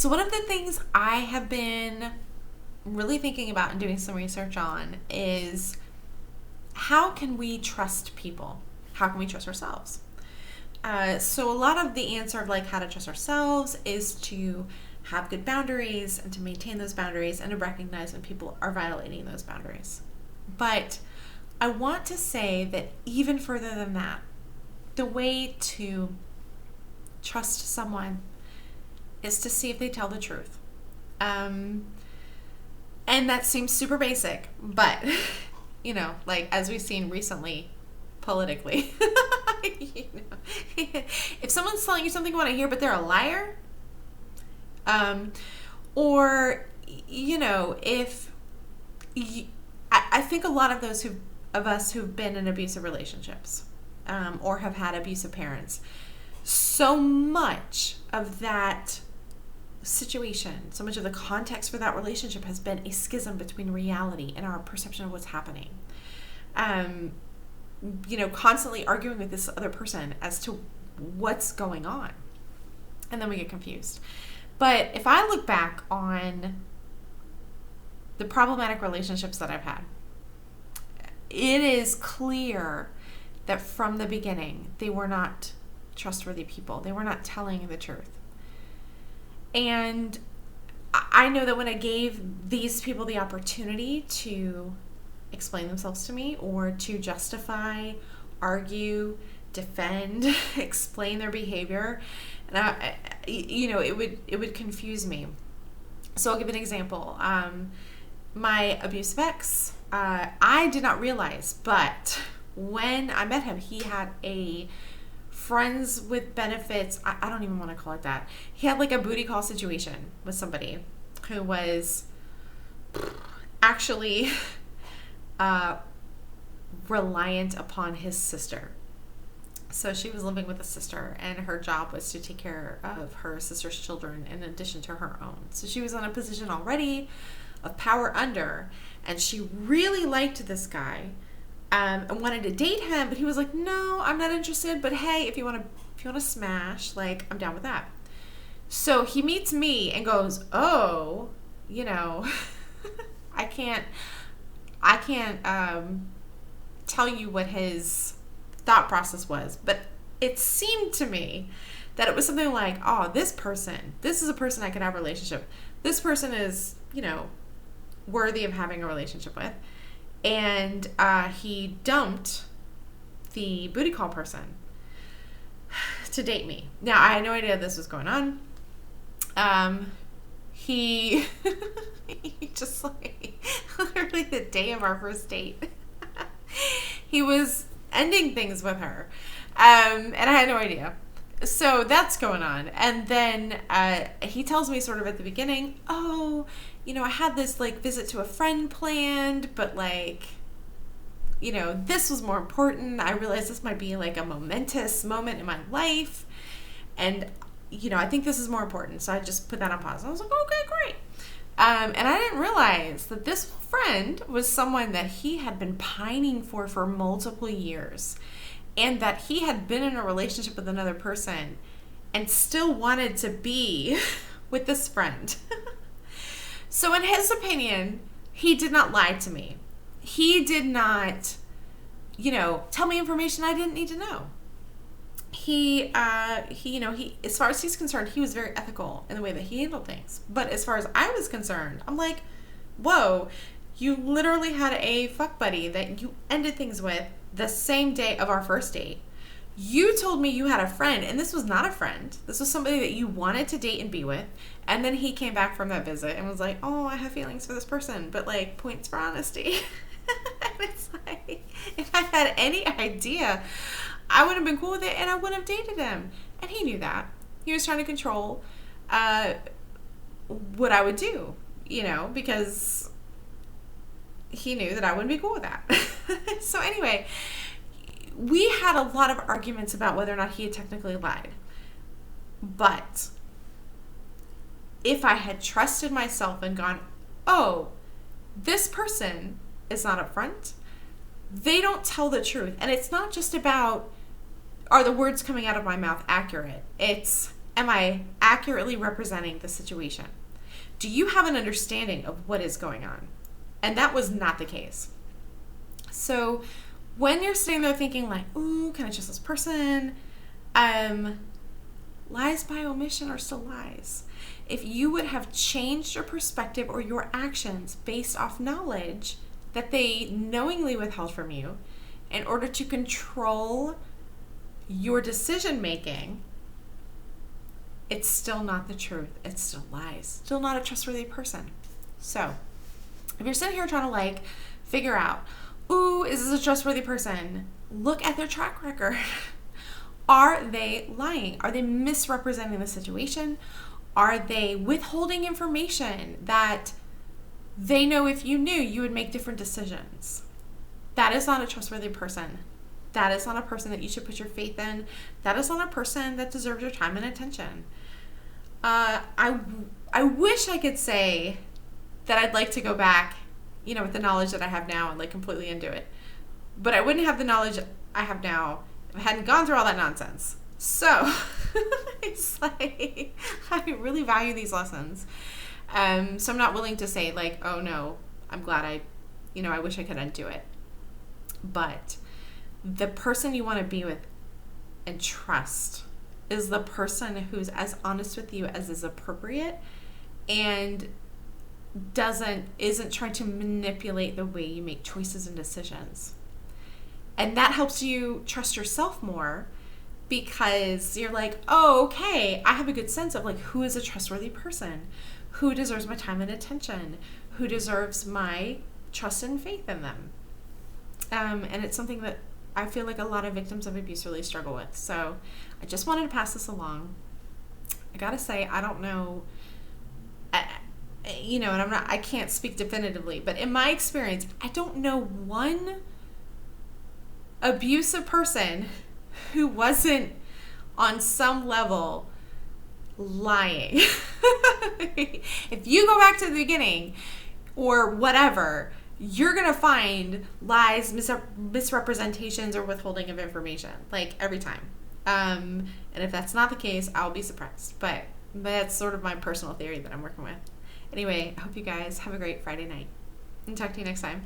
So one of the things I have been really thinking about and doing some research on is how can we trust people? How can we trust ourselves? So a lot of the answer of like how to trust ourselves is to have good boundaries and to maintain those boundaries and to recognize when people are violating those boundaries. But I want to say that even further than that, the way to trust someone is to see if they tell the truth. And that seems super basic, but, like as we've seen recently, politically, if someone's telling you something you want to hear, but they're a liar, or, if I think a lot of those of us who've been in abusive relationships, or have had abusive parents, so much of that situation, so much of the context for that relationship has been a schism between reality and our perception of what's happening. Constantly arguing with this other person as to what's going on. And then we get confused. But if I look back on the problematic relationships that I've had, it is clear that from the beginning, they were not trustworthy people. They were not telling the truth. And I know that when I gave these people the opportunity to explain themselves to me or to justify, argue, defend, explain their behavior, and it would confuse me. So I'll give an example. My abusive ex, I did not realize, but when I met him, he had a friends with benefits. I don't even want to call it that. He had like a booty call situation with somebody who was actually reliant upon his sister. So she was living with a sister, and her job was to take care of her sister's children in addition to her own. So she was in a position already of power under, and she really liked this guy. And wanted to date him, but he was like, "No, I'm not interested. But hey, if you want to smash, like, I'm down with that." So he meets me and goes, "Oh, I can't tell you what his thought process was, but it seemed to me that it was something like, oh, this is a person I could have a relationship. This person is, worthy of having a relationship with." And he dumped the booty call person to date me. Now, I had no idea this was going on. He just like, literally the day of our first date, he was ending things with her. And I had no idea. So that's going on. And then he tells me sort of at the beginning, "Oh, I had this like visit to a friend planned, but like, this was more important. I realized this might be like a momentous moment in my life. And, I think this is more important." So I just put that on pause. I was like, okay, great. And I didn't realize that this friend was someone that he had been pining for multiple years. And that he had been in a relationship with another person and still wanted to be with this friend. So in his opinion, he did not lie to me. He did not, tell me information I didn't need to know. He, as far as he's concerned, he was very ethical in the way that he handled things. But as far as I was concerned, I'm like, whoa, you literally had a fuck buddy that you ended things with the same day of our first date. You told me you had a friend, and this was not a friend. This was somebody that you wanted to date and be with. And then he came back from that visit and was like, "Oh, I have feelings for this person, but like, points for honesty." And it's like, if I had any idea, I would have been cool with it and I wouldn't have dated him. And he knew that. He was trying to control what I would do, because he knew that I wouldn't be cool with that. So anyway, we had a lot of arguments about whether or not he had technically lied. But if I had trusted myself and gone, "Oh, this person is not upfront. They don't tell the truth." And it's not just about, are the words coming out of my mouth accurate? It's, am I accurately representing the situation? Do you have an understanding of what is going on? And that was not the case. So when you're sitting there thinking like, ooh, can I trust this person? Lies by omission are still lies. If you would have changed your perspective or your actions based off knowledge that they knowingly withheld from you in order to control your decision making, it's still not the truth. It's still lies. Still not a trustworthy person. So if you're sitting here trying to like figure out, ooh, is this a trustworthy person? Look at their track record. Are they lying? Are they misrepresenting the situation? Are they withholding information that they know if you knew you would make different decisions? That is not a trustworthy person. That is not a person that you should put your faith in. That is not a person that deserves your time and attention. I wish I could say that I'd like to go back, with the knowledge that I have now and like completely undo it. But I wouldn't have the knowledge I have now if I hadn't gone through all that nonsense. So it's like I really value these lessons. So I'm not willing to say like, oh no, I'm glad I wish I could undo it. But the person you want to be with and trust is the person who's as honest with you as is appropriate and isn't trying to manipulate the way you make choices and decisions. And that helps you trust yourself more because you're like, oh, okay, I have a good sense of like who is a trustworthy person, who deserves my time and attention, who deserves my trust and faith in them. And it's something that I feel like a lot of victims of abuse really struggle with. So I just wanted to pass this along. I gotta say, I don't know, and I can't speak definitively, but in my experience, I don't know one abusive person who wasn't on some level lying. If you go back to the beginning or whatever, you're going to find lies, misrepresentations, or withholding of information, like every time. And if that's not the case, I'll be surprised. But that's sort of my personal theory that I'm working with. Anyway, I hope you guys have a great Friday night. And talk to you next time.